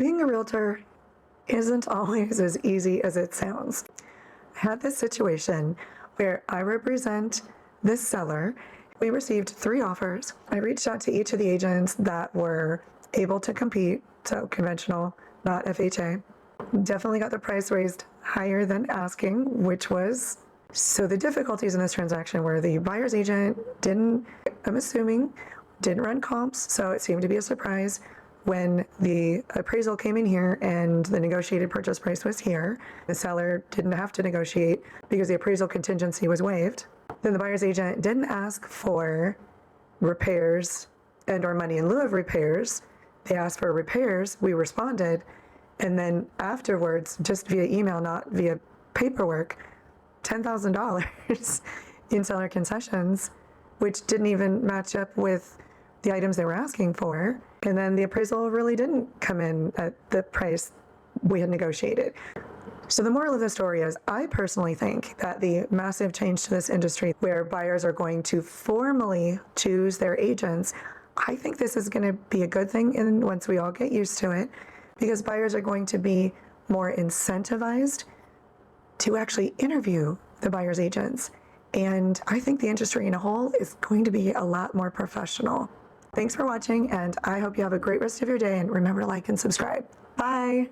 Being a realtor isn't always as easy as it sounds. I had this situation where I represent this seller. We received 3 offers. I reached out to each of the agents that were able to compete, so conventional, not FHA. Definitely got the price raised higher than asking, which was... So the difficulties in this transaction were the buyer's agent didn't, I'm assuming, didn't run comps, so it seemed to be a surprise. When the appraisal came in here and the negotiated purchase price was here, the seller didn't have to negotiate because the appraisal contingency was waived. Then the buyer's agent didn't ask for repairs and or money in lieu of repairs. They asked for repairs, we responded, and then afterwards, just via email, not via paperwork, $10,000 in seller concessions, which didn't even match up with the items they were asking for. And then the appraisal really didn't come in at the price we had negotiated. So the moral of the story is, I personally think that the massive change to this industry where buyers are going to formally choose their agents, I think this is going to be a good thing and once we all get used to it, because buyers are going to be more incentivized to actually interview the buyer's agents. And I think the industry in a whole is going to be a lot more professional. Thanks for watching, and I hope you have a great rest of your day, and remember to like and subscribe. Bye!